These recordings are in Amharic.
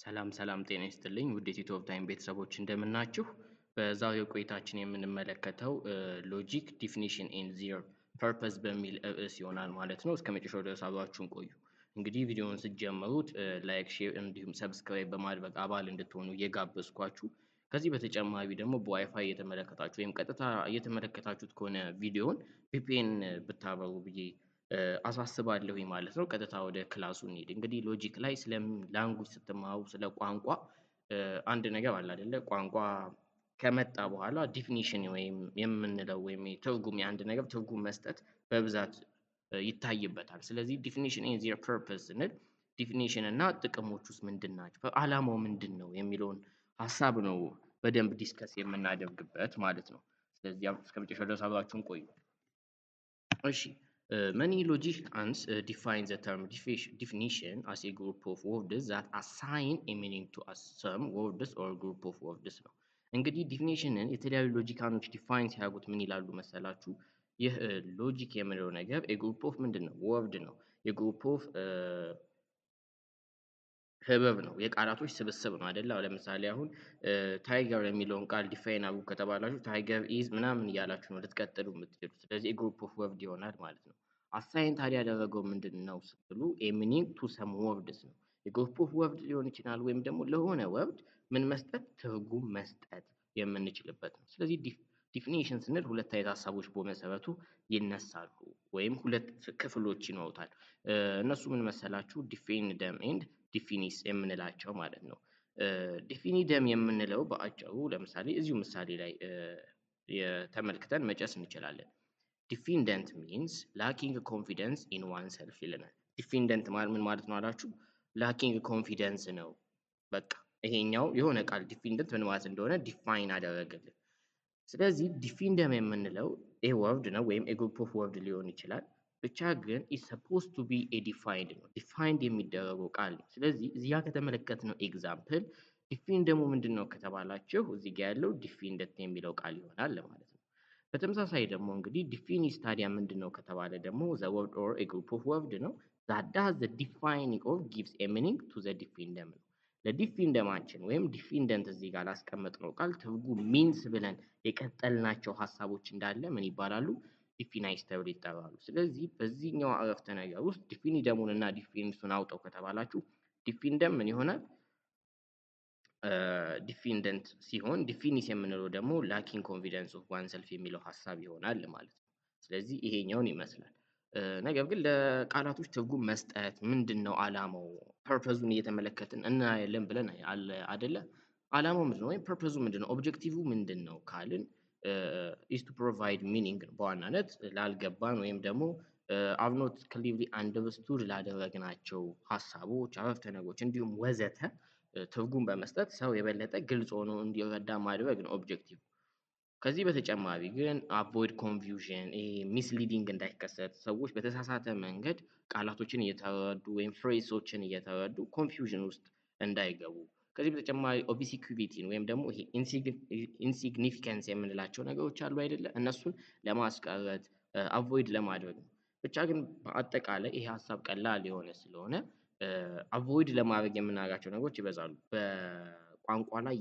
ሰላም ጤና ይስጥልኝ ውድ የቲዩብ ታይም ቤተሰቦች እንደምናችሁ። በዛሬው ቆይታችን የምንመለከተው ሎጂክ ዲፊኒሽን ኤንድ ዜር ፐርፐስ በሚል ርዕስ ይሆናል ማለት ነው። እስከ መጨረሻው ድረስ አብራችሁን ቆዩ። እንግዲህ ቪዲዮውን ስትጀምሩት ላይክ፣ ሼር እንዲሁም ሰብስክራይብ በማድረግ አባል እንድትሆኑ እየጋበዝኳችሁ ከዚህ በተጨማሪ ደግሞ በዋይፋይ እየተመለከታችሁ ወይም ቀጥታ እየተመለከታችሁት ከሆነ ቪዲዮውን ቪፒኤን ብታበሩ ብዬ አሳስባለሁኝ ማለት ነው። ቀጥታ ወደ ክላሱ እንሂድ። እንግዲህ ሎጂክ ላይ ስለ ላንጉጅ ስትማሩ ስለ ቋንቋ አንድ ነገር አለ አይደለ? ቋንቋ ከመጣ በኋላ ዲፊኒሽን ወይም የምንለው ወይም ትርጉም የአንድ ነገር ትርጉም መስጠት በብዛት ይታይበታል። ስለዚህ ዲፊኒሽን ኤንድ ዜር ፐርፐስ ስንል ዲፊኒሽን እና ጥቅሞች ውስጥ ምንድን ናቸው፣ ዓላማው ምንድን ነው የሚለውን ሀሳብ ነው በደንብ ዲስከስ የምናደርግበት ማለት ነው። ስለዚህ እስከ መጨረሻው ድረስ አብራችሁን ቆዩ። እሺ many logicians define the term definition as a group of words that assign a meaning to some words or group of words ነው። እንግዲህ ዲፊኒሽንን የተለያዩ ሎጂካኖች ዲፋይን ሲያደርጉት ምን ይላሉ መሰላችሁ? ይህ ሎጂክ የምንለው ነገር የግሩፕ ኦፍ ምንድን ነው? ወርድ ነው። የግሩፕ ኦፍ ህብብ ነው። የቃላቶች ስብስብ ነው አይደለ? ለምሳሌ አሁን ታይገር የሚለውን ቃል ዲፋይን አድርጉ ከተባላችሁ ታይገር ኢዝ ምናምን እያላችሁ ነው ልትቀጥሉ የምትችሉት። ስለዚህ የግሩፕ ኦፍ ወርድ ይሆናል ማለት ነው። አሳይን ታዲያ ያደረገው ምንድን ነው ስትሉ ኤ ሚኒንግ ቱ ሰም ወርድስ ነው። የግሩፕ ኦፍ ወርድ ሊሆን ይችላል ወይም ደግሞ ለሆነ ወርድ ምን መስጠት፣ ትርጉም መስጠት የምንችልበት ነው። ስለዚህ ዲፊኒሽን ስንል ሁለት አይነት ሀሳቦች በመሰረቱ ይነሳሉ ወይም ሁለት ክፍሎች ይኖሩታል። እነሱ ምን መሰላችሁ? ዲፊኒደም ኤንድ ዲፊኒስ የምንላቸው ማለት ነው። ዲፊኒደም የምንለው በአጭሩ ለምሳሌ እዚሁ ምሳሌ ላይ ተመልክተን መጨረስ እንችላለን። ዲፊንደንት ሚንስ ላኪንግ ኮንፊደንስ ኢን ዋን ሰልፍ ይለናል። ዲፊንደንት ምን ማለት ነው አላችሁ? ላኪንግ ኮንፊደንስ ነው። በቃ ይሄኛው የሆነ ቃል ዲፊንደንት ምን ማለት እንደሆነ ዲፋይን አደረገልን። ስለዚህ ዲፊንደም የምንለው ኤ ወርድ ነው ወይም ኤ ግሩፕ ኦፍ ወርድ ሊሆን ይችላል። ብቻ ግን ኢትስ ሰፖዝ ቱ ቢ ኤ ዲፋይንድ ነው። ዲፋይንድ የሚደረገው ቃል ነው። ስለዚህ እዚህ ጋር ከተመለከትነው ኤግዛምፕል ዲፊን ደግሞ ምንድን ነው ከተባላችሁ እዚህ ጋር ያለው ዲፊንደንት የሚለው ቃል ይሆናል ማለት ነው። በተመሳሳይ ደግሞ እንግዲህ ዲፊኒስ ታዲያ ምንድን ነው ከተባለ ደግሞ ዘ ወርድ ኦር ኤ ግሩፕ ኦፍ ወርድ ነው that does the defining or gives a meaning to the ዲፊንደም ነው። ለዲፊንደማችን ወይም ዲፊንደንት እዚህ ጋር ላስቀመጥነው ቃል ትርጉም ሚንስ ብለን የቀጠልናቸው ሀሳቦች እንዳለ ምን ይባላሉ? ዲፊናይዝ ተብለው ይጠራሉ። ስለዚህ በዚህኛው አረፍተ ነገር ውስጥ ዲፊኒደሙን እና ዲፊኒሱን አውጠው ከተባላችሁ ዲፊንደም ምን ይሆናል? ዲፊንደንት ሲሆን ዲፊኒስ የምንለው ደግሞ ላኪንግ ኮንፊደንስ ኦፍ ዋን ሰልፍ የሚለው ሀሳብ ይሆናል ማለት ነው። ስለዚህ ይሄኛውን ይመስላል። ነገር ግን ለቃላቶች ትርጉም መስጠት ምንድን ነው ዓላማው? ፐርፐዙን እየተመለከትን እናያለን ብለን አይደለ? ዓላማው ምንድን ነው ወይም ፐርፐዙ ምንድን ነው? ኦብጀክቲቭ ምንድን ነው ካልን ኢዝ ቱ ፕሮቫይድ ሚኒንግ በዋናነት ላልገባን ወይም ደግሞ አቭ ኖት ክሊርሊ አንደርስቱድ ላደረግናቸው ሀሳቦች፣ አረፍተ ነገሮች እንዲሁም ወዘተ ትርጉም በመስጠት ሰው የበለጠ ግልጽ ሆኖ እንዲረዳ ማድረግ ነው ኦብጀክቲቭ። ከዚህ በተጨማሪ ግን አቮይድ ኮንፊውዥን ሚስሊዲንግ እንዳይከሰት ሰዎች በተሳሳተ መንገድ ቃላቶችን እየተረዱ ወይም ፍሬሶችን እየተረዱ ኮንፊውዥን ውስጥ እንዳይገቡ። ከዚህ በተጨማሪ ኦቢሲኩዊቲን ወይም ደግሞ ይሄ ኢንሲግኒፊካንስ የምንላቸው ነገሮች አሉ አይደለ? እነሱን ለማስቀረት አቮይድ ለማድረግ ነው። ብቻ ግን በአጠቃላይ ይሄ ሀሳብ ቀላል የሆነ ስለሆነ አቮይድ ለማድረግ የምናደርጋቸው ነገሮች ይበዛሉ። በቋንቋ ላይ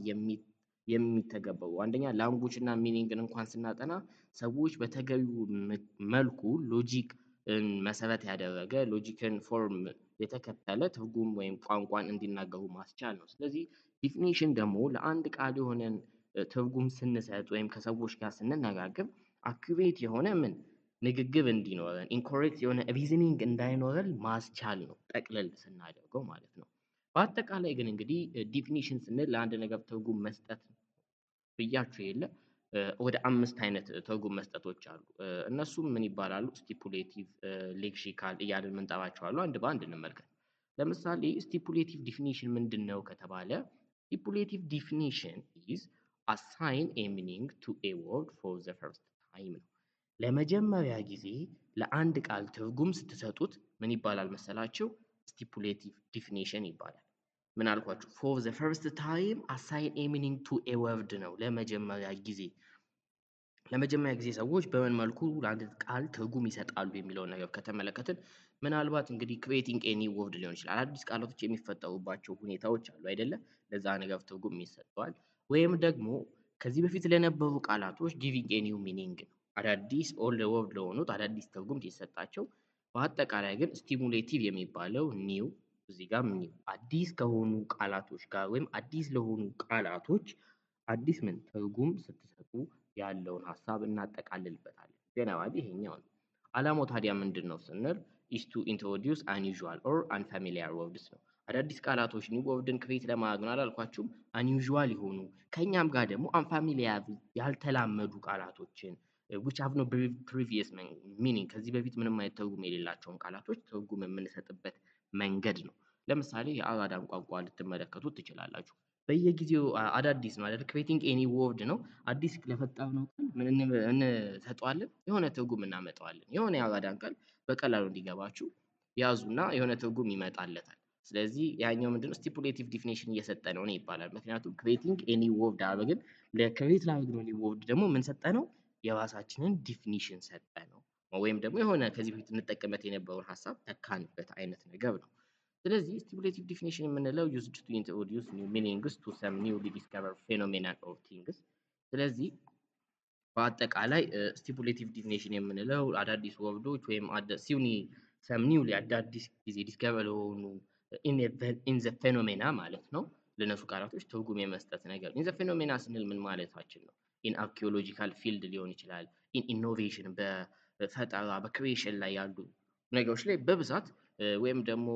የሚተገበሩ አንደኛ ላንጉጅ እና ሚኒንግን እንኳን ስናጠና ሰዎች በተገቢው መልኩ ሎጂክን መሰረት ያደረገ ሎጂክን ፎርም የተከተለ ትርጉም ወይም ቋንቋን እንዲናገሩ ማስቻል ነው። ስለዚህ ዲፊኒሽን ደግሞ ለአንድ ቃል የሆነን ትርጉም ስንሰጥ ወይም ከሰዎች ጋር ስንነጋገር አኩሬት የሆነ ንግግር እንዲኖረን ኢንኮሬክት የሆነ ሪዝኒንግ እንዳይኖረን ማስቻል ነው፣ ጠቅለል ስናደርገው ማለት ነው። በአጠቃላይ ግን እንግዲህ ዲፊኒሽን ስንል ለአንድ ነገር ትርጉም መስጠት ብያችሁ የለ ወደ 5 አይነት ትርጉም መስጠቶች አሉ። እነሱም ምን ይባላሉ? ስቲፑሌቲቭ፣ ሌክሲካል እያልን የምንጠራቸው አሉ። አንድ በአንድ እንመልከት። ለምሳሌ ስቲፑሌቲቭ ዲፊኒሽን ምንድን ነው ከተባለ ስቲፑሌቲቭ ዲፊኒሽን ኢዝ አሳይን ኤ ሚኒንግ ቱ ኤ ወርድ ፎር ዘ ፈርስት ታይም ነው። ለመጀመሪያ ጊዜ ለአንድ ቃል ትርጉም ስትሰጡት ምን ይባላል መሰላችሁ? ስቲፑሌቲቭ ዲፊኒሽን ይባላል። ምን አልኳችሁ? ፎር ዘ ፈርስት ታይም አሳይን ኤ ሚኒንግ ቱ ኤ ወርድ ነው። ለመጀመሪያ ጊዜ ሰዎች በምን መልኩ ለአንድ ቃል ትርጉም ይሰጣሉ የሚለውን ነገር ከተመለከትን ምናልባት እንግዲህ ክሬቲንግ ኤ ኒው ወርድ ሊሆን ይችላል። አዳዲስ ቃላቶች የሚፈጠሩባቸው ሁኔታዎች አሉ አይደለ? ለዛ ነገር ትርጉም ይሰጠዋል። ወይም ደግሞ ከዚህ በፊት ለነበሩ ቃላቶች ጊቪንግ ኤ ኒው ሚኒንግ ነው። አዳዲስ ኦልድ ወርድ ለሆኑት አዳዲስ ትርጉም ሲሰጣቸው፣ በአጠቃላይ ግን ስቲሙሌቲቭ የሚባለው ኒው እዚህ ጋር ኒው አዲስ ከሆኑ ቃላቶች ጋር ወይም አዲስ ለሆኑ ቃላቶች አዲስ ምን ትርጉም ስትሰጡ ያለውን ሀሳብ እናጠቃልልበታለን። ጀነራሊ ይሄኛው ነው። ዓላማው ታዲያ ምንድን ነው ስንል is to introduce unusual or unfamiliar words ነው። አዳዲስ ቃላቶች ኒው ወርድን ክሬት ለማድረግ ነው አላልኳችሁም? unusual የሆኑ ከኛም ጋር ደግሞ unfamiliar ያልተላመዱ ቃላቶችን which have no previous meaning ከዚህ በፊት ምንም አይነት ትርጉም የሌላቸውን ቃላቶች ትርጉም የምንሰጥበት መንገድ ነው። ለምሳሌ የአራዳን ቋንቋ ልትመለከቱት ትችላላችሁ። በየጊዜው አዳዲስ ነው አይደል? ክሬቲንግ ኤኒ ወርድ ነው። አዲስ ለፈጠርነው ቃል ምን እንሰጠዋለን? የሆነ ትርጉም እናመጣዋለን። የሆነ የአራዳን ቃል በቀላሉ እንዲገባችሁ ያዙና የሆነ ትርጉም ይመጣለታል። ስለዚህ ያኛው ምንድነው ስቲፑሌቲቭ ዲፊኒሽን እየሰጠ ነው ይባላል። ምክንያቱም ክሬቲንግ ኤኒ ወርድ አደረግን። ለክሬት ላደረግነው ኤኒ ወርድ ደግሞ ምን ሰጠ ነው? የራሳችንን ዲፊኒሽን ሰጠ ነው። ወይም ደግሞ የሆነ ከዚህ በፊት እንጠቀምበት የነበረውን ሀሳብ ተካንበት አይነት ነገር ነው። ስለዚህ ስቲሙሌቲቭ ዲፊኒሽን የምንለው used to introduce new meanings to some newly discovered phenomena or things። ስለዚህ በአጠቃላይ ስቲሙሌቲቭ ዲፊኒሽን የምንለው አዳዲስ ወርዶች ወይም some newly አዳዲስ ጊዜ ዲስከቨር ለሆኑ in the phenomena ማለት ነው ለነሱ ቃላቶች ትርጉም የመስጠት ነገር። in the phenomena ስንል ምን ማለታችን ነው? in archaeological field ሊሆን ይችላል። in innovation በፈጠራ በክሪኤሽን ላይ ያሉ ነገሮች ላይ በብዛት ወይም ደግሞ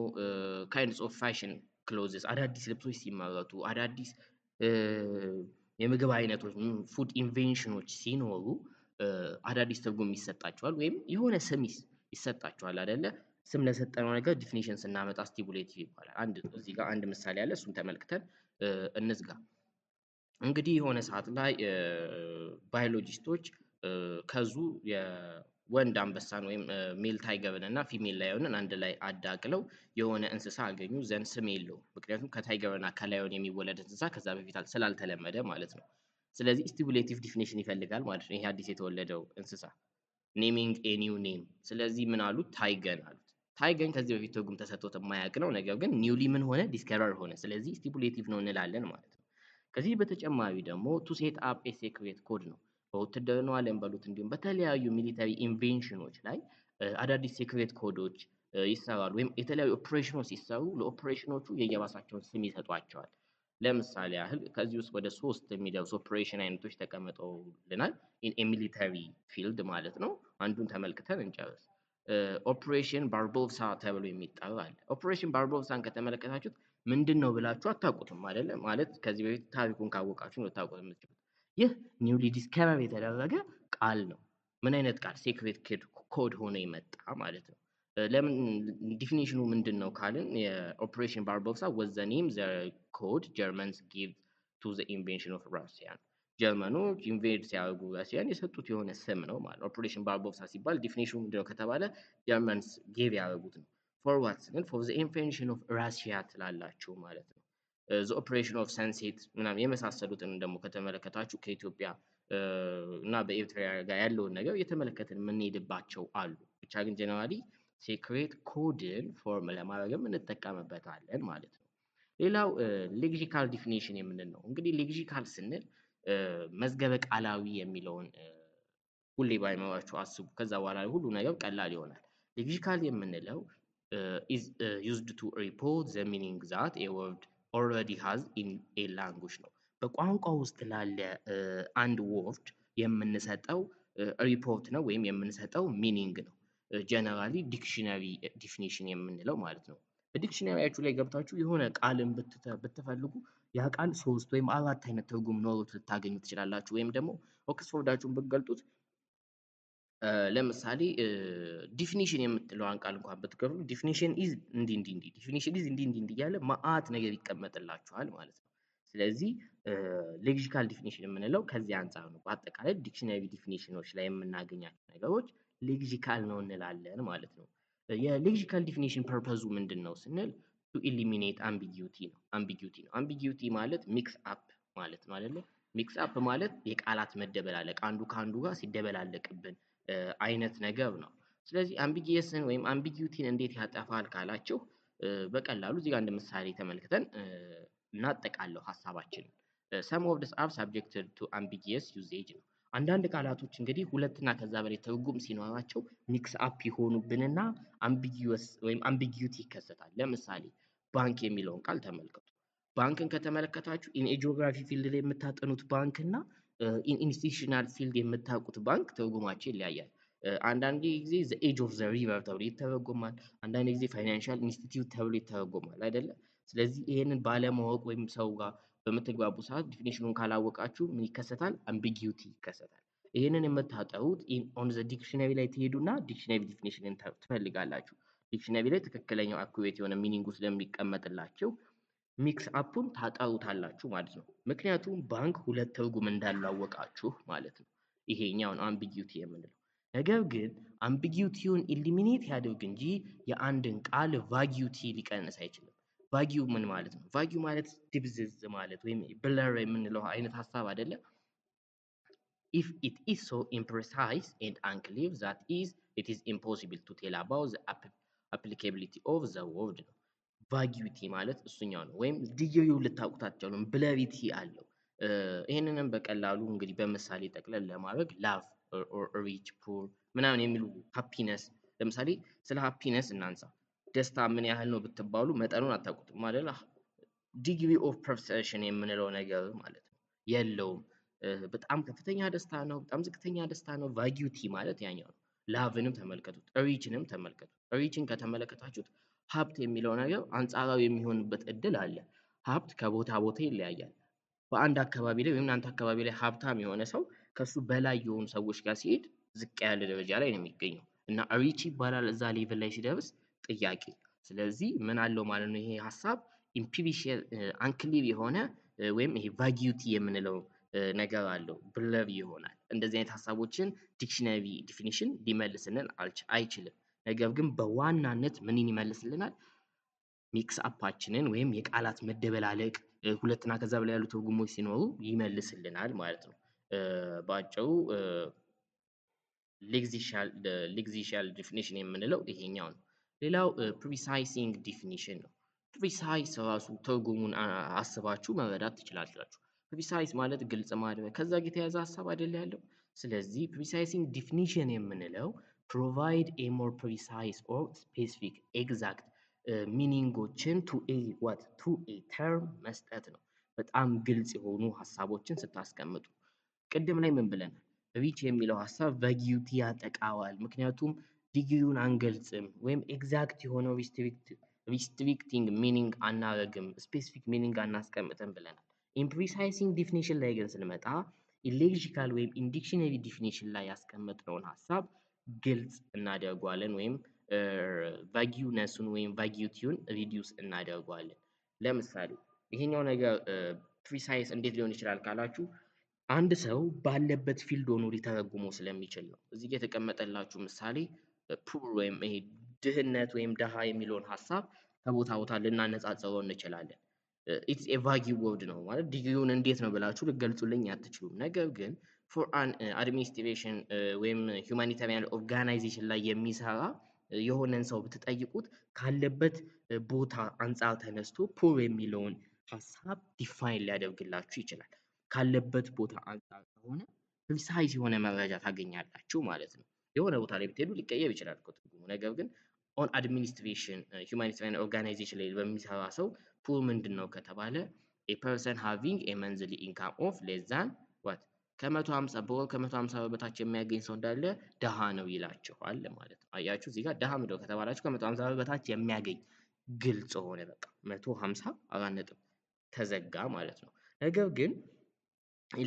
ካይንድስ ኦፍ ፋሽን ክሎዝስ አዳዲስ ልብሶች ሲመረቱ አዳዲስ የምግብ አይነቶች ፉድ ኢንቬንሽኖች ሲኖሩ አዳዲስ ትርጉም ይሰጣቸዋል ወይም የሆነ ስም ይሰጣቸዋል አይደለ? ስም ለሰጠነው ነገር ዲፊኒሽን ስናመጣ ስቲሙሌቲቭ ይባላል። እዚህ ጋር አንድ ምሳሌ አለ። እሱን ተመልክተን እንዝጋ። እንግዲህ የሆነ ሰዓት ላይ ባዮሎጂስቶች ከዙ ወንድ አንበሳን ወይም ሜል ታይገርን እና ፊሜል ላዮንን አንድ ላይ አዳቅለው የሆነ እንስሳ አገኙ። ዘንድ ስም የለውም፣ ምክንያቱም ከታይገር እና ከላዮን የሚወለድ እንስሳ ከዛ በፊት ስላልተለመደ ማለት ነው። ስለዚህ ስቲሙሌቲቭ ዲፊኒሽን ይፈልጋል ማለት ነው ይሄ አዲስ የተወለደው እንስሳ። ኔሚንግ ኤ ኒው ኔም። ስለዚህ ምን አሉት? ታይገን አሉት። ታይገን ከዚህ በፊት ትርጉም ተሰጥቶት የማያውቅ ነው፣ ነገር ግን ኒውሊ ምን ሆነ? ዲስከቨር ሆነ። ስለዚህ ስቲሙሌቲቭ ነው እንላለን ማለት ነው። ከዚህ በተጨማሪ ደግሞ ቱ ሴት አፕ ኤ ሴክሬት ኮድ ነው። በውትድርናው ዓለም በሉት እንዲሁም በተለያዩ ሚሊተሪ ኢንቬንሽኖች ላይ አዳዲስ ሴክሬት ኮዶች ይሰራሉ፣ ወይም የተለያዩ ኦፕሬሽኖች ሲሰሩ ለኦፕሬሽኖቹ የየራሳቸውን ስም ይሰጧቸዋል። ለምሳሌ ያህል ከዚህ ውስጥ ወደ 3 የሚደርሱ ኦፕሬሽን አይነቶች ተቀምጠውልናል። ኢን ሚሊተሪ ፊልድ ማለት ነው። አንዱን ተመልክተን እንጨርስ። ኦፕሬሽን ባርቦሳ ተብሎ የሚጠራ አለ። ኦፕሬሽን ባርቦሳን ከተመለከታችሁት ምንድን ነው ብላችሁ አታውቁትም አይደለ? ማለት ከዚህ በፊት ታሪኩን ካወቃችሁ ነው ልታውቁት የምትችሉት። ይህ ኒውሊ ዲስከቨር የተደረገ ቃል ነው። ምን አይነት ቃል? ሴክሬት ኮድ ሆኖ የመጣ ማለት ነው። ለምን ዲፊኒሽኑ ምንድን ነው ካልን የኦፕሬሽን ባርቦሳ was the name the code Germans give to the invention of Russian። ጀርመኖች ኢንቬድ ሲያደርጉ ራሲያን የሰጡት የሆነ ስም ነው ማለት ነው። ኦፕሬሽን ባርቦሳ ሲባል ዲፊኒሽኑ ምንድን ነው ከተባለ ጀርመንስ ጌቭ ያደረጉት ነው። ፎር ዋት ስንል ፎር the invention of Russia ትላላችሁ ማለት ነው። the operation of sunset ምናምን የመሳሰሉትን ደግሞ ከተመለከታችሁ ከኢትዮጵያ እና በኤርትራ ጋር ያለውን ነገር እየተመለከትን የምንሄድባቸው አሉ። ብቻ ግን ጀነራሊ ሴክሬት ኮድን ፎርም ለማድረግም እንጠቀምበታለን ማለት ነው። ሌላው ሌግዚካል ዲፊኒሽን የምንለው እንግዲህ ሌግዚካል ስንል መዝገበ ቃላዊ የሚለውን ሁሌ ባይመራችሁ አስቡ። ከዛ በኋላ ሁሉ ነገር ቀላል ይሆናል። ሌግዚካል የምንለው is used to report the meaning that a word already has in a language ነው። በቋንቋ ውስጥ ላለ አንድ ወርድ የምንሰጠው ሪፖርት ነው ወይም የምንሰጠው ሚኒንግ ነው። ጀነራሊ ዲክሽነሪ ዲፊኒሽን የምንለው ማለት ነው። በዲክሽነሪያችሁ ላይ ገብታችሁ የሆነ ቃልን ብትፈልጉ ያ ቃል 3 ወይም 4 አይነት ትርጉም ኖሮት ልታገኙ ትችላላችሁ። ወይም ደግሞ ኦክስፎርዳችሁን ብትገልጡት ለምሳሌ ዲፊኒሽን የምትለዋን ቃል እንኳን ብትገቡ ዲፊኒሽን ኢዝ እንዲህ ዲፊኒሽን ኢዝ እንዲህ እያለ መዓት ነገር ይቀመጥላችኋል ማለት ነው። ስለዚህ ሌግዚካል ዲፊኒሽን የምንለው ከዚህ አንጻር ነው። በአጠቃላይ ዲክሽነሪ ዲፊኒሽኖች ላይ የምናገኛቸው ነገሮች ሌግዚካል ነው እንላለን ማለት ነው። የሌግዚካል ዲፊኒሽን ፐርፐዙ ምንድን ነው ስንል ቱ ኢሊሚኔት አምቢጊዩቲ ነው። አምቢጊዩቲ ማለት ሚክስ አፕ ማለት ነው አይደለ? ሚክስ አፕ ማለት የቃላት መደበላለቅ አንዱ ከአንዱ ጋር ሲደበላለቅብን አይነት ነገር ነው። ስለዚህ አምቢጊየስን ወይም አምቢጊዩቲን እንዴት ያጠፋል ካላችሁ በቀላሉ እዚህ ጋር እንደ ምሳሌ ተመልክተን እናጠቃለው ሀሳባችንን። ሰም ኦፍ ዲስ አር ሳብጀክትድ ቱ አምቢጊየስ ዩዜጅ ነው። አንዳንድ ቃላቶች እንግዲህ ሁለትና ከዛ በላይ ትርጉም ሲኖራቸው ሚክስ አፕ ይሆኑብንና አምቢጊየስ ወይም አምቢጊዩቲ ይከሰታል። ለምሳሌ ባንክ የሚለውን ቃል ተመልከቱ። ባንክን ከተመለከታችሁ ኢን ጂኦግራፊ ፊልድ ላይ የምታጠኑት ባንክ እና ኢን ኢንስቲቱሽናል ፊልድ የምታውቁት ባንክ ትርጉማቸው ይለያያል። አንዳንድ ጊዜ ዘ ኤጅ ኦፍ ዘ ሪቨር ተብሎ ይተረጎማል። አንዳንድ ጊዜ ፋይናንሻል ኢንስቲትዩት ተብሎ ይተረጎማል አይደለ? ስለዚህ ይሄንን ባለማወቅ ወይም ሰው ጋር በምትግባቡ ሰዓት ዲፊኒሽኑን ካላወቃችሁ ምን ይከሰታል? አምቢጊዩቲ ይከሰታል። ይሄንን የምታጠሩት ኦን ዘ ዲክሽነሪ ላይ ትሄዱና ዲክሽነሪ ዲፊኒሽንን ትፈልጋላችሁ። ዲክሽነሪ ላይ ትክክለኛው አኩሬት የሆነ ሚኒንጉ ስለሚቀመጥላችሁ ሚክስ አፑን ታጠሩታላችሁ ማለት ነው። ምክንያቱም ባንክ ሁለት ትርጉም እንዳለው አወቃችሁ ማለት ነው። ይሄኛውን አምቢጊዩቲ የምንለው ነገር ግን አምቢጊዩቲውን ኢሊሚኔት ያድርግ እንጂ የአንድን ቃል ቫጊዩቲ ሊቀንስ አይችልም። ቫጊዩ ምን ማለት ነው? ቫጊዩ ማለት ድብዝዝ ማለት ወይም ብለር የምንለው አይነት ሀሳብ አይደለም። if it is so imprecise and unclear that it is impossible to tell about the applicability of the word ነው። ቫጊዩቲ ማለት እሱኛው ነው። ወይም ዲግሪው ልታውቁት አትችሉም፣ ብለሪቲ አለው። ይህንንም በቀላሉ እንግዲህ በምሳሌ ጠቅለል ለማድረግ ላቭ ኦር ሪች ፑር ምናምን የሚሉ ሃፒነስ፣ ለምሳሌ ስለ ሃፒነስ እናንሳ። ደስታ ምን ያህል ነው ብትባሉ መጠኑን አታውቁትም አይደል? ዲግሪ ኦፍ ፐርሰፕሽን የምንለው ነገር ማለት ነው የለውም። በጣም ከፍተኛ ደስታ ነው፣ በጣም ዝቅተኛ ደስታ ነው። ቫጊዩቲ ማለት ያኛው ነው። ላቭንም ተመልከቱት፣ ሪችንም ተመልከቱት። ሪችን ከተመለከታችሁት ሀብት የሚለው ነገር አንጻራዊ የሚሆንበት እድል አለ። ሀብት ከቦታ ቦታ ይለያያል። በአንድ አካባቢ ላይ ወይም እናንተ አካባቢ ላይ ሀብታም የሆነ ሰው ከሱ በላይ የሆኑ ሰዎች ጋር ሲሄድ ዝቅ ያለ ደረጃ ላይ ነው የሚገኘው እና ሪች ይባላል እዛ ሌቭል ላይ ሲደርስ ጥያቄ። ስለዚህ ምን አለው ማለት ነው ይሄ ሀሳብ ኢምፒሪሺየል አንክሊር የሆነ ወይም ይሄ ቫጊዩቲ የምንለው ነገር አለው፣ ብለር ይሆናል። እንደዚህ አይነት ሀሳቦችን ዲክሽነሪ ዲፊኒሽን ሊመልስልን አይችልም። ነገር ግን በዋናነት ምንን ይመልስልናል? ሚክስ አፓችንን ወይም የቃላት መደበላለቅ ሁለትና ከዛ በላይ ያሉ ትርጉሞች ሲኖሩ ይመልስልናል ማለት ነው። በአጭሩ ሌክሲሻል ዲፊኒሽን የምንለው ይሄኛው ነው። ሌላው ፕሪሳይሲንግ ዲፊኒሽን ነው። ፕሪሳይስ ራሱ ትርጉሙን አስባችሁ መረዳት ትችላላችሁ። ፕሪሳይስ ማለት ግልጽ ማድረግ ከዛ ጋር የተያዘ ሀሳብ አይደል ያለው። ስለዚህ ፕሪሳይሲንግ ዲፊኒሽን የምንለው ፕሮቫይድ ኤ ሞር ፕሪሳይስ ኦር ስፔሲፊክ ኤግዛክት ሚኒንጎችን ቱ ኤ ተርም መስጠት ነው። በጣም ግልጽ የሆኑ ሀሳቦችን ስታስቀምጡ። ቅድም ላይ ምን ብለናል? ሪች የሚለው ሀሳብ ቫጊዩቲ ያጠቃዋል። ምክንያቱም ዲግሪውን አንገልጽም ወይም ኤግዛክት የሆነው ሪስትሪክቲንግ ሚኒንግ አናረግም፣ ስፔሲፊክ ሚኒንግ አናስቀምጥም ብለናል። ኢምፕሪሳይሲንግ ዲፊኒሽን ላይ ግን ስንመጣ ኢሌክትሪካል ወይም ኢንዲክሽነሪ ዲፊኒሽን ላይ ያስቀመጥነውን ሀሳብ ግልጽ እናደርገዋለን ወይም ቫጊዩነሱን ወይም ቫጊዩቲውን ሪዲዩስ እናደርገዋለን። ለምሳሌ ይሄኛው ነገር ፕሪሳይስ እንዴት ሊሆን ይችላል ካላችሁ አንድ ሰው ባለበት ፊልድ ሆኖ ሊተረጉመው ስለሚችል ነው። እዚህ ጋር የተቀመጠላችሁ ምሳሌ ፑር ወይም ይሄ ድህነት ወይም ደሃ የሚለውን ሀሳብ ከቦታ ቦታ ልናነጻጽረው እንችላለን። ኢትስ ኤ ቫጊው ወርድ ነው ማለት ዲግሪውን እንዴት ነው ብላችሁ ልገልጹልኝ አትችሉም። ነገር ግን ፎር አን አድሚኒስትሬሽን ወይም ሁማኒታሪያን ኦርጋናይዜሽን ላይ የሚሰራ የሆነን ሰው ብትጠይቁት ካለበት ቦታ አንጻር ተነስቶ ፑር የሚለውን ሀሳብ ዲፋይን ሊያደርግላችሁ ይችላል። ካለበት ቦታ አንጻር ከሆነ ፕሪሳይዝ የሆነ መረጃ ታገኛላችሁ ማለት ነው። የሆነ ቦታ ላይ ብትሄዱ ሊቀየር ይችላል ትርጉሙ። ነገር ግን ኦን አድሚኒስትሬሽን ሁማኒታሪያን ኦርጋናይዜሽን ላይ በሚሰራ ሰው ፑር ምንድን ነው ከተባለ ኤ ፐርሰን ሃቪንግ ኤ መንዝሊ ኢንካም ኦፍ ሌስ ዛን ከ150 በወር ከ150 ብር በታች የሚያገኝ ሰው እንዳለ ደሃ ነው ይላችኋል ማለት ነው። አያችሁ እዚህ ጋር ደሃ ምንድነው ከተባላችሁ ከ150 ብር በታች የሚያገኝ ግልጽ ሆነ። በቃ 150 4 ነጥብ ተዘጋ ማለት ነው። ነገር ግን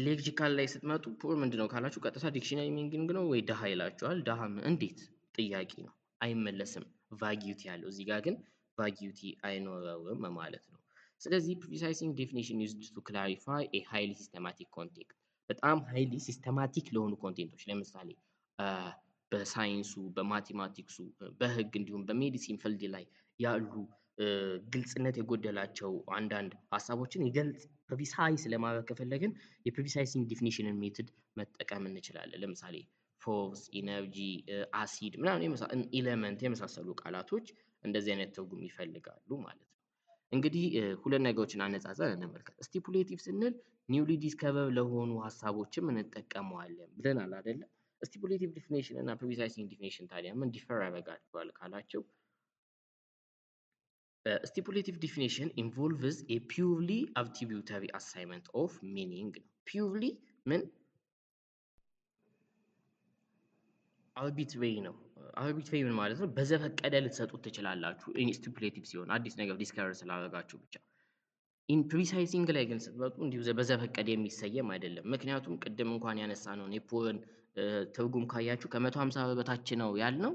ሌክሲካል ላይ ስትመጡ ፑር ምንድነው ካላችሁ ቀጥታ ዲክሽነሪ ሚኒንግ ነው ወይ ደሃ ይላችኋል። ደሃ እንዴት ጥያቄ ነው፣ አይመለስም። ቫጊዩቲ ያለው እዚህ ጋር ግን ቫጊዩቲ አይኖረውም ማለት ነው። ስለዚህ ፕሪሳይሲንግ ዴፊኒሽን ዩዝድ ቱ ክላሪፋይ ኤ ሃይሊ ሲስተማቲክ ኮንቴክስት፣ በጣም ሃይሊ ሲስተማቲክ ለሆኑ ኮንቴንቶች ለምሳሌ በሳይንሱ፣ በማቴማቲክሱ፣ በህግ እንዲሁም በሜዲሲን ፊልድ ላይ ያሉ ግልጽነት የጎደላቸው አንዳንድ ሀሳቦችን ይገልጽ ፕሪሳይስ ለማድረግ ከፈለግን የፕሪሳይሲንግ ዲፊኒሽንን ሜትድ መጠቀም እንችላለን። ለምሳሌ ፎርስ፣ ኢነርጂ፣ አሲድ ምናምን ኤለመንት የመሳሰሉ ቃላቶች እንደዚህ አይነት ትርጉም ይፈልጋሉ ማለት ነው። እንግዲህ ሁለት ነገሮችን አነጻጽረን እንመልከት። ስቲፑሌቲቭ ስንል ኒውሊ ዲስከቨር ለሆኑ ሀሳቦችም እንጠቀመዋለን ብለናል አይደለ? ስቲፑሌቲቭ ዲፊኒሽን እና ፕሪሳይዚንግ ዲፊኒሽን ታዲያ ምን ዲፈር ያደርጋቸዋል ካላቸው stipulative definition involves a purely attributary assignment of meaning ነው። purely ምን አርቢትሬሪ ነው። አርቢትሬሪ ምን ማለት ነው? በዘፈቀደ ልትሰጡት ትችላላችሁ። ስቲፑሌቲቭ ሲሆን አዲስ ነገር ዲስከቨር ስላደረጋችሁ ብቻ። ኢን ፕሪሳይዚንግ ላይ ግን ስትመጡ እንዲሁ በዘፈቀደ የሚሰየም አይደለም። ምክንያቱም ቅድም እንኳን ያነሳነውን የፖርን ትርጉም ካያችሁ ከ150 በታች ነው ያልነው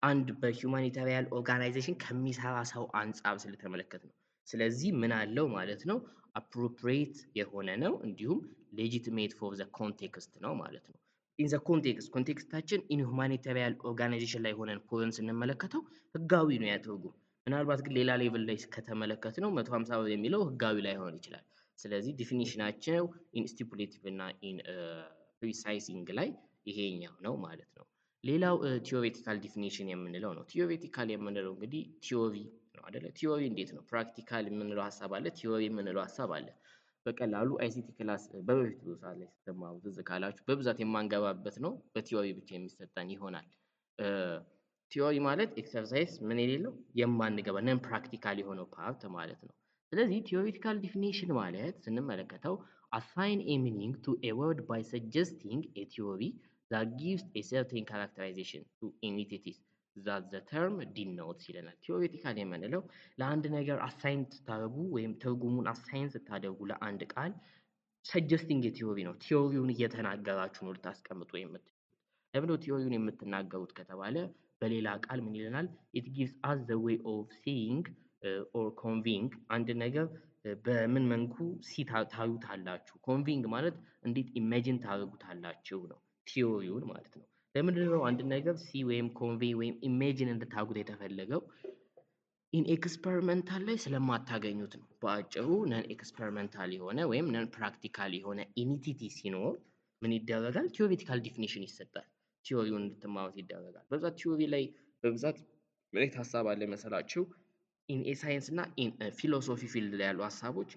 አንድ በሂውማኒታሪያን ኦርጋናይዜሽን ከሚሰራ ሰው አንጻር ስለተመለከት ነው። ስለዚህ ምን አለው ማለት ነው? አፕሮፕሪየት የሆነ ነው፣ እንዲሁም ሌጂቲሜት ፎር ዘ ኮንቴክስት ነው ማለት ነው። ኢን ዘ ኮንቴክስታችን ኢን ሁማኒታሪያን ኦርጋናይዜሽን ላይ ሆነን ፖርን ስንመለከተው ህጋዊ ነው ያ ትርጉም። ምናልባት ግን ሌላ ሌቭል ላይ ከተመለከት ነው 150 የሚለው ህጋዊ ላይሆን ይችላል። ስለዚህ ዲፊኒሽናቸው ኢን ስቲፑሌቲቭ እና ኢን ፕሪሳይዚንግ ላይ ይሄኛው ነው ማለት ነው። ሌላው ቲዮሬቲካል ዲፊኒሽን የምንለው ነው። ቲዮሬቲካል የምንለው እንግዲህ ቲዮሪ ነው አይደለ? ቲዮሪ እንዴት ነው? ፕራክቲካል የምንለው ሀሳብ አለ፣ ቲዮሪ የምንለው ሀሳብ አለ። በቀላሉ አይሲቲ ክላስ በበፊቱ ሰዓት ላይ ስትማሩ ትዝ ካላችሁ በብዛት የማንገባበት ነው፣ በቲዮሪ ብቻ የሚሰጠን ይሆናል። ቲዮሪ ማለት ኤክሰርሳይዝ ምን የሌለው የማንገባ ነን ፕራክቲካል የሆነው ፓርት ማለት ነው። ስለዚህ ቲዮሬቲካል ዲፊኒሽን ማለት ስንመለከተው assign a meaning to a word by suggesting a theory that gives a certain characterization to entities that the term denotes ይለናል። ቲዮሬቲካል የምንለው ለአንድ ነገር አሳይን ስታደርጉ ወይም ትርጉሙን አሳይን ስታደርጉ ለአንድ ቃል ሰጀስቲንግ የቲዮሪ ነው። ቲዮሪውን እየተናገራችሁ ነው ልታስቀምጡ የምትችሉት። ለምን ነው ቲዮሪውን የምትናገሩት ከተባለ በሌላ ቃል ምን ይለናል? it gives us the way of seeing or conveying አንድ ነገር በምን መንኩ ታዩታላችሁ። ኮንቪንግ ማለት እንዴት ኢማጂን ታደርጉታላችሁ ነው ቲዮሪውን ማለት ነው። ለምንድን ነው አንድ ነገር ሲ ወይም ኮንቬይ ወይም ኢሜጂን እንድታደርጉት የተፈለገው? ኢን ኤክስፐሪመንታል ላይ ስለማታገኙት ነው። በአጭሩ ነን ኤክስፐሪመንታል የሆነ ወይም ነን ፕራክቲካል የሆነ ኢኒቲቲ ሲኖር ምን ይደረጋል? ቲዮሬቲካል ዲፊኒሽን ይሰጣል። ቲዮሪውን እንድትማሩት ይደረጋል። በብዛት ቲዮሪ ላይ በብዛት ምን ሀሳብ አለ መሰላችሁ? ኢን ሳይንስ እና ኢን ፊሎሶፊ ፊልድ ላይ ያሉ ሀሳቦች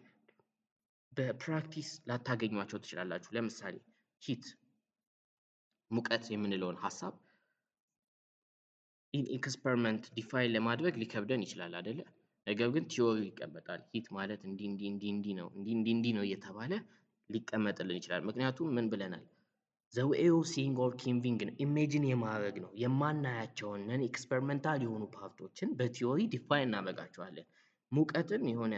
በፕራክቲስ ላታገኟቸው ትችላላችሁ። ለምሳሌ ሂት ሙቀት የምንለውን ሀሳብ ኢን ኤክስፐሪመንት ዲፋይን ለማድረግ ሊከብደን ይችላል አይደለ? ነገር ግን ቲዮሪ ይቀመጣል። ሂት ማለት እንዲህ ነው እየተባለ ሊቀመጥልን ይችላል። ምክንያቱም ምን ብለናል? ዘ ዌይ ኦፍ ሲይንግ ኦር ኮንቪንግ ነው፣ ኢሜጂን የማድረግ ነው። የማናያቸውን ነን ኤክስፐሪመንታል የሆኑ ፓርቶችን በቲዮሪ ዲፋይን እናደርጋቸዋለን። ሙቀትን የሆነ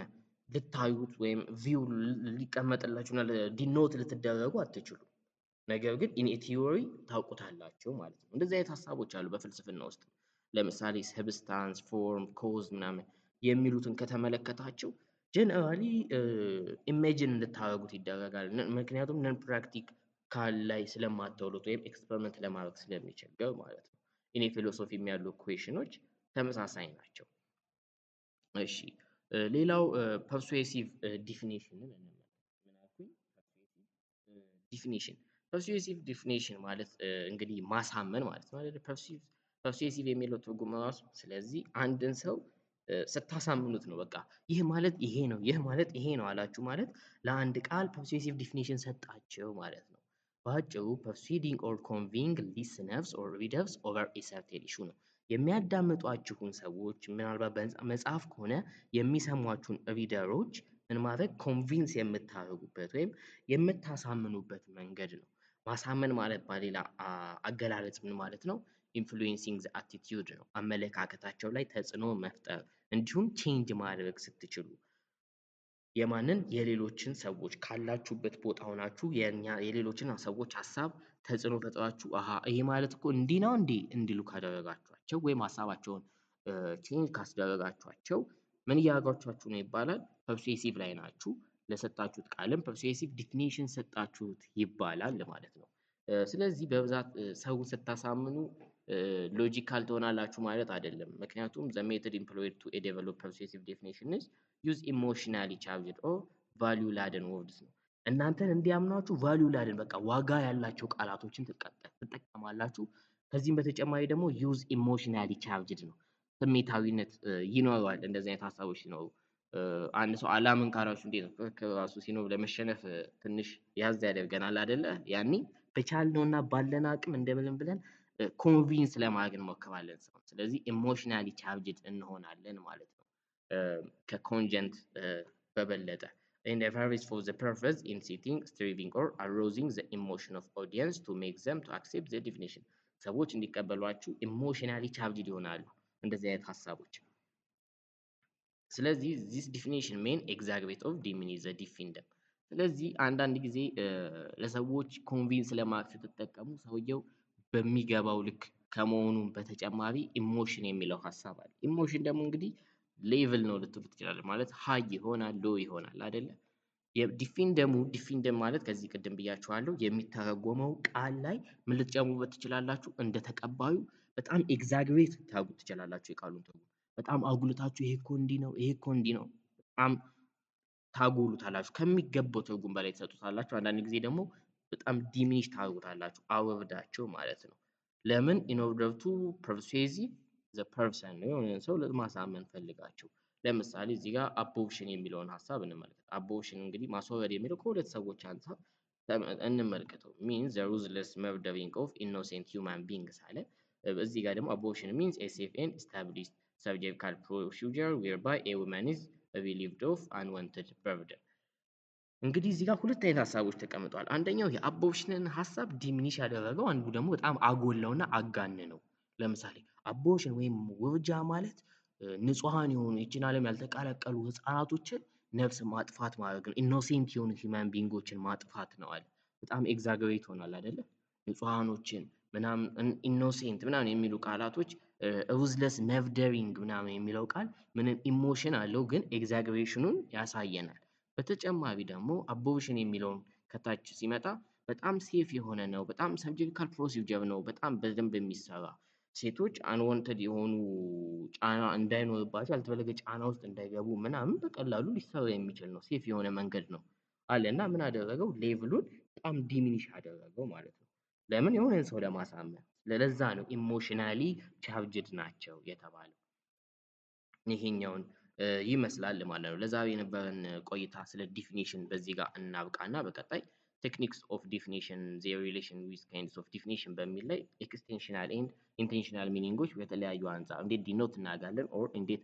ልታዩት ወይም ቪው ሊቀመጥላችሁና ዲኖት ልትደረጉ አትችሉም። ነገር ግን ኢን ቲዮሪ ታውቁታላችሁ ማለት ነው። እንደዚህ አይነት ሀሳቦች አሉ በፍልስፍና ውስጥ። ለምሳሌ ሰብስታንስ፣ ፎርም፣ ኮዝ ምናምን የሚሉትን ከተመለከታችሁ ጀነራሊ ኢሜጂን እንድታደርጉት ይደረጋል። ምክንያቱም ነን ፕራክቲካል ላይ ስለማታውሉት ወይም ኤክስፐሪመንት ለማድረግ ስለሚቸገር ማለት ነው። ኢን ፊሎሶፊ ያሉ ኢኩዌሽኖች ተመሳሳይ ናቸው። እሺ ሌላው ፐርሱዌሲቭ ዲፊኒሽንን እንመልከት። ዲፊኒሽን ፐርሱዌሲቭ ዲፊኒሽን ማለት እንግዲህ ማሳመን ማለት ነው አይደል? ፐርሱዌሲቭ የሚለው ትርጉም ራሱ ስለዚህ አንድን ሰው ስታሳምኑት ነው። በቃ ይህ ማለት ይሄ ነው፣ ይህ ማለት ይሄ ነው አላችሁ ማለት ለአንድ ቃል ፐርሱዌሲቭ ዲፊኒሽን ሰጣቸው ማለት ነው። በአጭሩ ፐርሱዌዲንግ ኦር ኮንቪንግ ሊስነርስ ኦር ሪደርስ ኦቨር ኤ ሰርቴን ኢሹ ነው። የሚያዳምጧችሁን ሰዎች ምናልባት መጽሐፍ ከሆነ የሚሰሟችሁን ሪደሮች ምን ማድረግ ኮንቪንስ የምታደርጉበት ወይም የምታሳምኑበት መንገድ ነው። ማሳመን ማለት በሌላ አገላለጽ ምን ማለት ነው? ኢንፍሉዌንሲንግ ዘ አቲቲዩድ ነው። አመለካከታቸው ላይ ተጽዕኖ መፍጠር እንዲሁም ቼንጅ ማድረግ ስትችሉ የማንን የሌሎችን ሰዎች ካላችሁበት ቦታ ሆናችሁ የሌሎችን ሰዎች ሀሳብ ተጽዕኖ ፈጥራችሁ ይሄ ማለት እኮ እንዲህ ነው እንዲሉ ካደረጋችኋቸው ወይም ሀሳባቸውን ቼንጅ ካስደረጋችኋቸው ምን እያደረጋችኋችሁ ነው ይባላል? ፐርሱዌሲቭ ላይ ናችሁ። ለሰጣችሁት ቃልም ፐርሱዌሲቭ ዲፊኒሽን ሰጣችሁት ይባላል ማለት ነው። ስለዚህ በብዛት ሰውን ስታሳምኑ ሎጂካል ትሆናላችሁ ማለት አይደለም። ምክንያቱም the method employed to develop persuasive definition is use emotionally charged or value laden words ነው። እናንተን እንዲያምኗችሁ ቫልዩ ላድን በቃ ዋጋ ያላቸው ቃላቶችን ትጠቀማላችሁ። ከዚህም በተጨማሪ ደግሞ ዩዝ ኢሞሽናሊ ቻርጅድ ነው። ስሜታዊነት ይኖረዋል እንደዚህ አይነት ሀሳቦች ሲኖሩ። አንድ ሰው አላምን ካላችሁ እንዴት ነው ክርክር ራሱ ሲኖር ለመሸነፍ ትንሽ ያዝ ያደርገናል አይደለ? ያኔ በቻልነውና ባለን አቅም እንደምንም ብለን ኮንቪንስ ለማድረግ እንሞክራለን ሰው። ስለዚህ ኢሞሽናሊ ቻርጅድ እንሆናለን ማለት ነው ከኮንጀንት በበለጠ። And a verb is for the purpose inciting, striving or arousing the emotion of audience to make them to accept the definition. ሰዎች እንዲቀበሏችሁ ኢሞሽናሊ ቻርጅድ ይሆናሉ እንደዚህ አይነት ሀሳቦች። ስለዚህ this definition main exaggerate of diminish the definition። ስለዚህ አንዳንድ ጊዜ ለሰዎች ኮንቪንስ ለማድረግ ስትጠቀሙ ሰውየው በሚገባው ልክ ከመሆኑም በተጨማሪ ኢሞሽን የሚለው ሀሳብ አለ። ኢሞሽን ደግሞ እንግዲህ ሌቭል ነው ልትሉ ትችላለህ። ማለት ሃይ ይሆናል ሎ ይሆናል አይደለ? ዲፊንደም ማለት ከዚህ ቅድም ብያችኋለሁ የሚተረጎመው ቃል ላይ ምን ልትጨምሩበት ትችላላችሁ? እንደ ተቀባዩ በጣም ኤግዛግሬት ታደርጉት ትችላላችሁ። የቃሉን ትርጉም በጣም አጉልታችሁ ይሄ እኮ እንዲህ ነው፣ ይሄ እኮ እንዲህ ነው በጣም ታጎሉታላችሁ። ከሚገባው ትርጉም በላይ ትሰጡታላችሁ። አንዳንድ ጊዜ ደግሞ በጣም ዲሚኒሽ ታደርጉታላችሁ፣ አወርዳችሁ ማለት ነው። ለምን? ኢን ኦርደር ቱ ፐርሱዌሲቭ ዘ ፐርሰን ነው የሆነ ሰው ለማሳመን ፈልጋችሁ። ለምሳሌ እዚህ ጋር አቦርሽን የሚለውን ሀሳብ እንመልከት። አቦርሽን እንግዲህ ማስወረድ የሚለው ከሁለት ሰዎች አንፃር እንመልከተው። ሚንስ ዘ ሩዝለስ መርደሪንግ ኦፍ ኢኖሴንት ሂውማን ቢንግስ አለ። እዚህ ጋር ደግሞ አቦርሽን ሚንስ ኤ ሴፍ ኤንድ ስታብሊሽድ ሰርጂካል ፕሮሲጀር ዌርባይ ኤ ውመን ኢዝ ሪሊቭድ ኦፍ አንዋንትድ በርደን። እንግዲህ እዚህ ጋር ሁለት አይነት ሀሳቦች ተቀምጠዋል። አንደኛው የአቦርሽንን ሀሳብ ዲሚኒሽ ያደረገው፣ አንዱ ደግሞ በጣም አጎላውና አጋነነው። ለምሳሌ አቦርሽን ወይም ውርጃ ማለት ንጹሃን የሆኑ ይህችን ዓለም ያልተቀላቀሉ ህፃናቶችን ነፍስ ማጥፋት ማለት ነው። ኢኖሴንት የሆኑ ሂውማን ቢንጎችን ማጥፋት ነው አለ። በጣም ኤግዛገሬት ሆናል አይደለ? ንጹሃኖችን ምናምን ኢኖሴንት ምናምን የሚሉ ቃላቶች ሩዝለስ መርደሪንግ ምናምን የሚለው ቃል ምንም ኢሞሽን አለው ግን ኤግዛገሬሽኑን ያሳየናል። በተጨማሪ ደግሞ አቦርሽን የሚለውን ከታች ሲመጣ በጣም ሴፍ የሆነ ነው፣ በጣም ሰርጂካል ፕሮሲጀር ነው፣ በጣም በደንብ የሚሰራ ሴቶች አንዋንትድ የሆኑ ጫና እንዳይኖርባቸው ያልተፈለገ ጫና ውስጥ እንዳይገቡ ምናምን በቀላሉ ሊሰራ የሚችል ነው፣ ሴፍ የሆነ መንገድ ነው አለ እና ምን አደረገው? ሌቭሉን በጣም ዲሚኒሽ አደረገው ማለት ነው። ለምን? የሆነን ሰው ለማሳመን። ለዛ ነው ኢሞሽናሊ ቻርጅድ ናቸው የተባለው። ይሄኛውን ይመስላል ማለት ነው። ለዛሬ የነበረን ቆይታ ስለ ዲፊኒሽን በዚህ ጋር እናብቃና በቀጣይ ቴክኒክስ ኦፍ ዲፊኒሽን ዜር ሪሌሽን ዊዝ ካይንድስ ኦፍ ዲፊኒሽን በሚል ላይ ኤክስቴንሽናል ኤንድ ኢንቴንሽናል ሚኒንጎች በተለያዩ አንጻር እንዴት ዲኖት እናደርጋለን ኦር እንዴት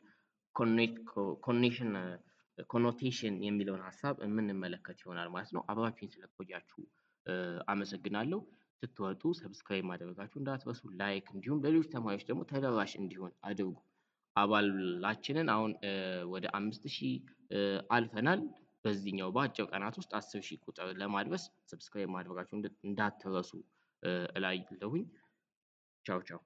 ኮኖቴሽን የሚለውን ሀሳብ የምንመለከት ይሆናል ማለት ነው። አብራችሁኝ ስለቆያችሁ አመሰግናለሁ። ስትወጡ ሰብስክራይብ ማድረጋችሁ እንዳትረሱ፣ ላይክ እንዲሁም ለሌሎች ተማሪዎች ደግሞ ተደራሽ እንዲሆን አድርጉ። አባላችንን አሁን ወደ 5000 አልፈናል። በዚህኛው በአጭር ቀናት ውስጥ 10000 ቁጥር ለማድረስ ሰብስክራይብ ማድረጋችሁ እንዳትረሱ እላለሁኝ። ቻው ቻው።